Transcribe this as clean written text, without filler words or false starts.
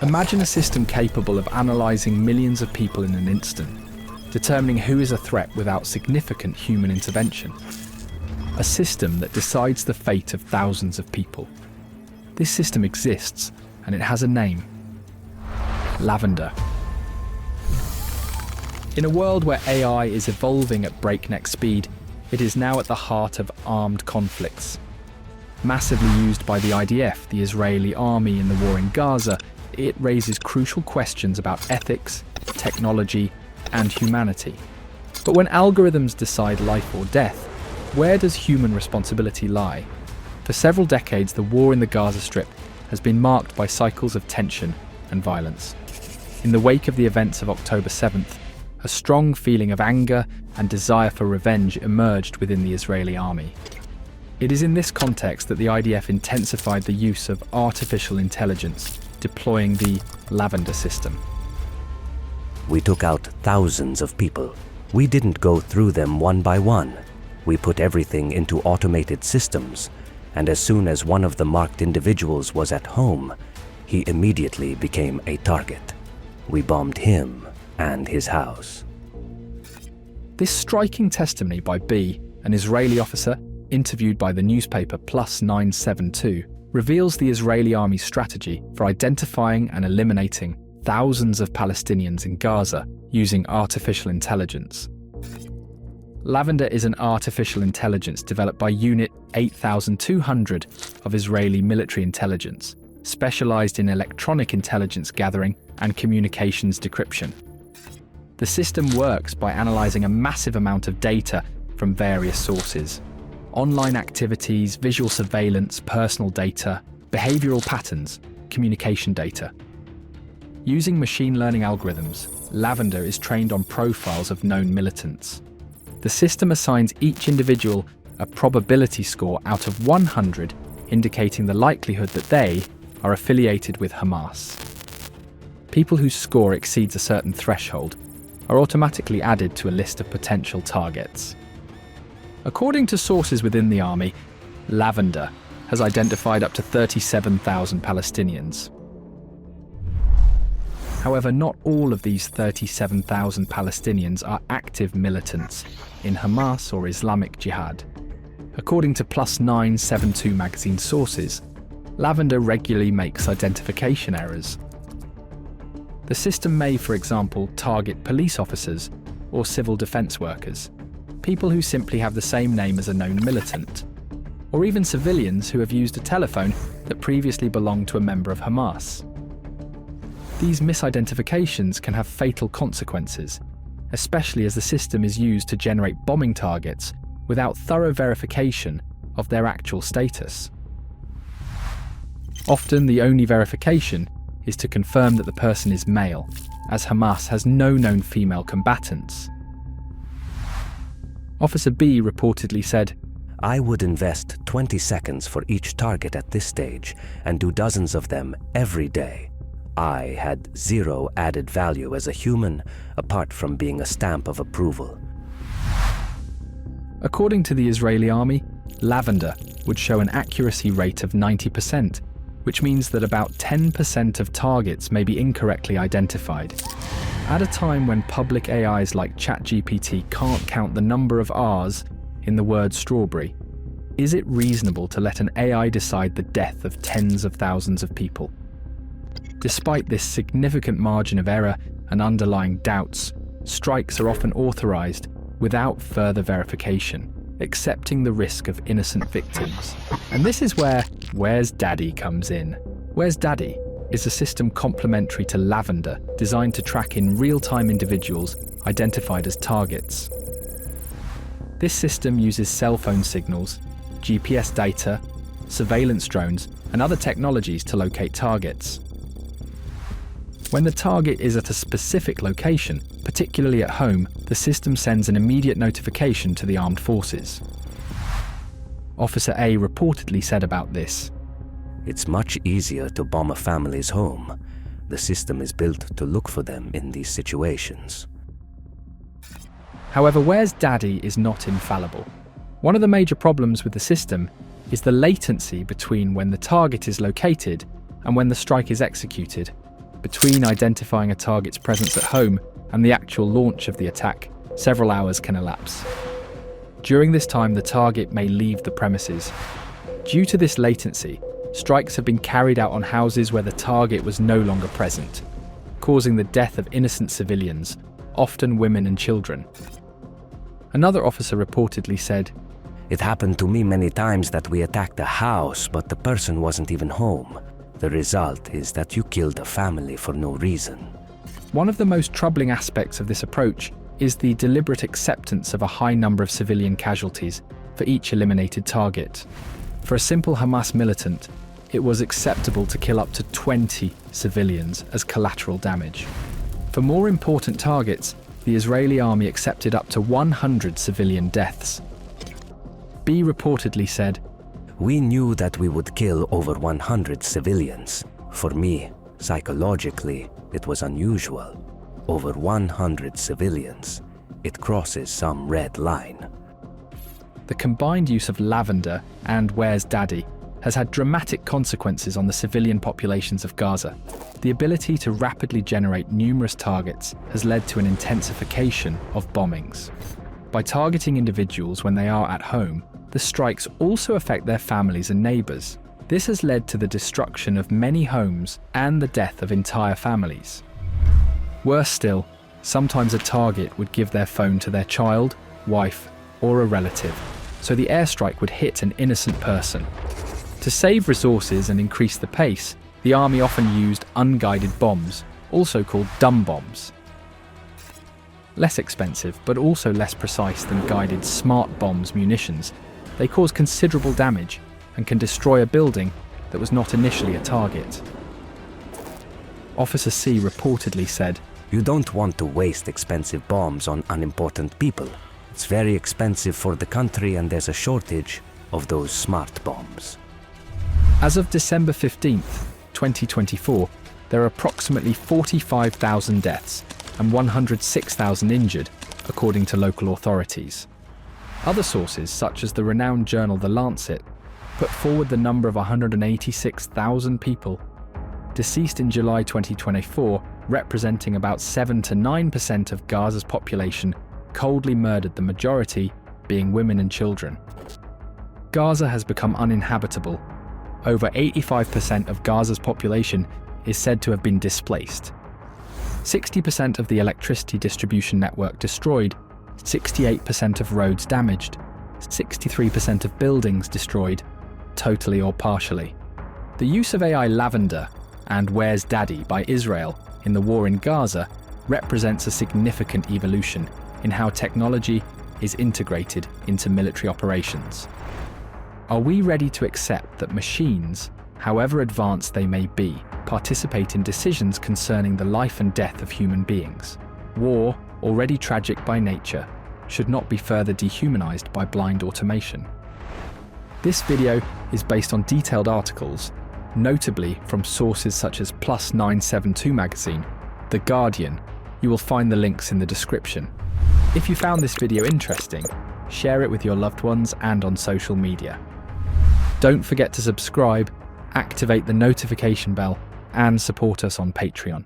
Imagine a system capable of analysing millions of people in an instant, determining who is a threat without significant human intervention. A system that decides the fate of thousands of people. This system exists, and it has a name. Lavender. In a world where AI is evolving at breakneck speed, it is now at the heart of armed conflicts. Massively used by the IDF, the Israeli army, in the war in Gaza, it raises crucial questions about ethics, technology, and humanity. But when algorithms decide life or death, where does human responsibility lie? For several decades, the war in the Gaza Strip has been marked by cycles of tension and violence. In the wake of the events of October 7th, a strong feeling of anger and desire for revenge emerged within the Israeli army. It is in this context that the IDF intensified the use of artificial intelligence, deploying the Lavender system. We took out thousands of people. We didn't go through them one by one. We put everything into automated systems, and as soon as one of the marked individuals was at home, he immediately became a target. We bombed him and his house. This striking testimony by B, an Israeli officer interviewed by the newspaper Plus 972, reveals the Israeli army's strategy for identifying and eliminating thousands of Palestinians in Gaza using artificial intelligence. Lavender is an artificial intelligence developed by Unit 8200 of Israeli military intelligence, specialized in electronic intelligence gathering and communications decryption. The system works by analyzing a massive amount of data from various sources: online activities, visual surveillance, personal data, behavioral patterns, communication data. Using machine learning algorithms, Lavender is trained on profiles of known militants. The system assigns each individual a probability score out of 100, indicating the likelihood that they are affiliated with Hamas. People whose score exceeds a certain threshold are automatically added to a list of potential targets. According to sources within the army, Lavender has identified up to 37,000 Palestinians. However, not all of these 37,000 Palestinians are active militants in Hamas or Islamic Jihad. According to Plus 972 magazine sources, Lavender regularly makes identification errors. The system may, for example, target police officers or civil defense workers, people who simply have the same name as a known militant, or even civilians who have used a telephone that previously belonged to a member of Hamas. These misidentifications can have fatal consequences, especially as the system is used to generate bombing targets without thorough verification of their actual status. Often the only verification is to confirm that the person is male, as Hamas has no known female combatants. Officer B reportedly said, "I would invest 20 seconds for each target at this stage and do dozens of them every day. I had zero added value as a human, apart from being a stamp of approval." According to the Israeli army, Lavender would show an accuracy rate of 90%, which means that about 10% of targets may be incorrectly identified. At a time when public AIs like ChatGPT can't count the number of R's in the word strawberry, is it reasonable to let an AI decide the death of tens of thousands of people? Despite this significant margin of error and underlying doubts, strikes are often authorized without further verification, accepting the risk of innocent victims. And this is where Where's Daddy comes in. Where's Daddy is a system complementary to Lavender, designed to track in real-time individuals identified as targets. This system uses cell phone signals, GPS data, surveillance drones, and other technologies to locate targets. When the target is at a specific location, particularly at home, the system sends an immediate notification to the armed forces. Officer A reportedly said about this, "It's much easier to bomb a family's home. The system is built to look for them in these situations." However, Where's Daddy is not infallible. One of the major problems with the system is the latency between when the target is located and when the strike is executed. Between identifying a target's presence at home and the actual launch of the attack, several hours can elapse. During this time, the target may leave the premises. Due to this latency, strikes have been carried out on houses where the target was no longer present, causing the death of innocent civilians, often women and children. Another officer reportedly said, "It happened to me many times that we attacked a house, but the person wasn't even home. The result is that you killed a family for no reason." One of the most troubling aspects of this approach is the deliberate acceptance of a high number of civilian casualties for each eliminated target. For a simple Hamas militant, it was acceptable to kill up to 20 civilians as collateral damage. For more important targets, the Israeli army accepted up to 100 civilian deaths. B reportedly said, "We knew that we would kill over 100 civilians. For me, psychologically, it was unusual. Over 100 civilians. It crosses some red line." The combined use of lavender and Where's Daddy has had dramatic consequences on the civilian populations of Gaza. The ability to rapidly generate numerous targets has led to an intensification of bombings. By targeting individuals when they are at home, the strikes also affect their families and neighbours. This has led to the destruction of many homes and the death of entire families. Worse still, sometimes a target would give their phone to their child, wife, or a relative, so the airstrike would hit an innocent person. To save resources and increase the pace, the army often used unguided bombs, also called dumb bombs. Less expensive, but also less precise than guided smart bombs munitions, they cause considerable damage and can destroy a building that was not initially a target. Officer C reportedly said, "You don't want to waste expensive bombs on unimportant people. It's very expensive for the country and there's a shortage of those smart bombs." As of December 15th, 2024, there are approximately 45,000 deaths and 106,000 injured, according to local authorities. Other sources, such as the renowned journal The Lancet, put forward the number of 186,000 people deceased in July 2024, representing about 7 to 9% of Gaza's population, coldly murdered, the majority being women and children. Gaza has become uninhabitable. Over 85% of Gaza's population is said to have been displaced. 60% of the electricity distribution network destroyed, 68% of roads damaged, 63% of buildings destroyed, totally or partially. The use of AI Lavender and Where's Daddy by Israel in the war in Gaza represents a significant evolution in how technology is integrated into military operations. Are we ready to accept that machines, however advanced they may be, participate in decisions concerning the life and death of human beings? War, already tragic by nature, should not be further dehumanized by blind automation. This video is based on detailed articles, notably from sources such as Plus 972 magazine, The Guardian. You will find the links in the description. If you found this video interesting, share it with your loved ones and on social media. Don't forget to subscribe, activate the notification bell, and support us on Patreon.